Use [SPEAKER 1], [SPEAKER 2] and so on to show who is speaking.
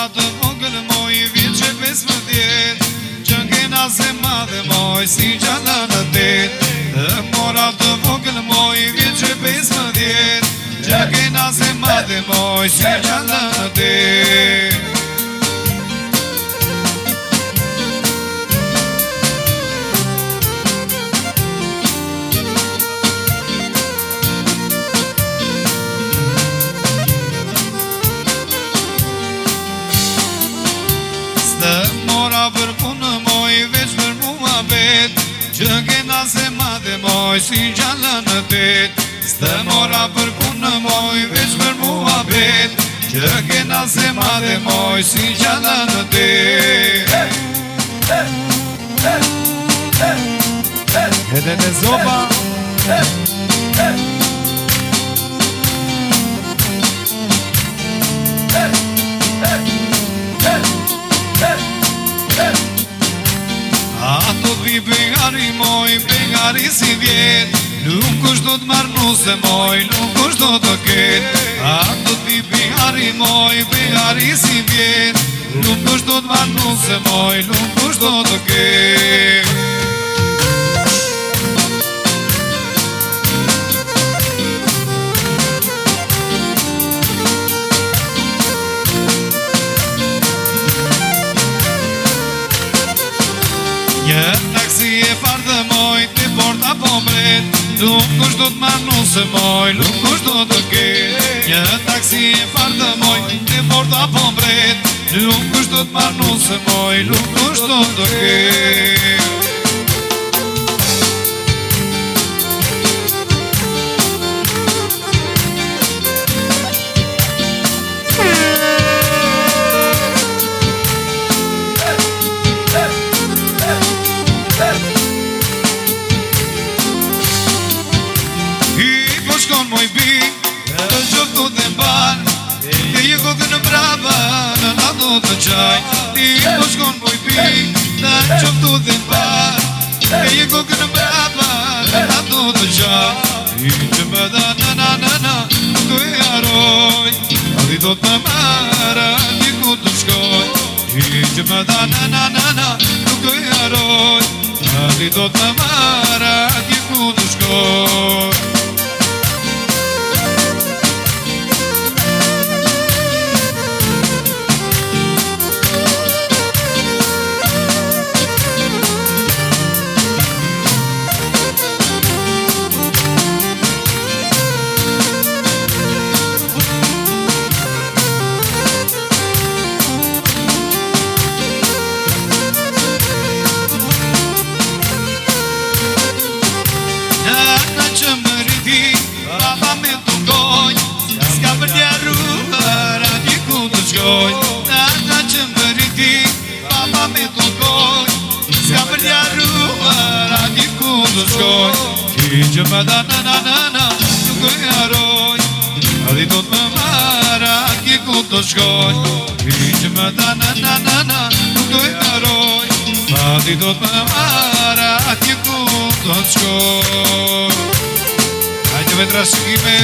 [SPEAKER 1] mora të vogël moj vjetë që 15 që kena se madhe moj si gjallë në tet. Të mora të vogël moj vjetë që 15 që kena se madhe moj si gjallë në tet. Për punë moj veç për mua vet që kena se madhe moj si gjallë në tet. S'të mora për punë moj veç për mua vet që kena se madhe moj si gjallë në tet. Edhe në zoba ato vi begari moj, begari si vjet. Nuk është do t'marrë nuse moj, nuk është do të ket. Ato vi begari moj, begari si vjet. Nuk është do t'marrë nuse moj, nuk është do të ket. Një taksi e fardë moj, të porta po mbret. Nuk është do t'marrë nuse moj, nuk është do të ket. Një taksi e fardë moj, të porta po mbret. Nuk është do t'marrë nuse moj, nuk është do të ket. Moj bik, të gjoftu dhe mbar e je kokë në brava, në nato të qaj. Ti po shkon moj bik, të gjoftu dhe mbar e je kokë në brava, në nato të qaj. I që më da na, nuk të e haroj, ali do të më marra, ti ku të shkoj. I që më da na, nuk të e haroj, ali do të më marra, ti ku të shkoj. Nana që më rriti, papa me të koj, s'ka për njaruar, ati ku të shkoj. Ti që më da na, nuk të e haroj, ati do të më marra, ati ku të shkoj. Ti që më da na, nuk të e haroj, ati do të më marra, ati ku të shkoj. Hajde me trashëgime,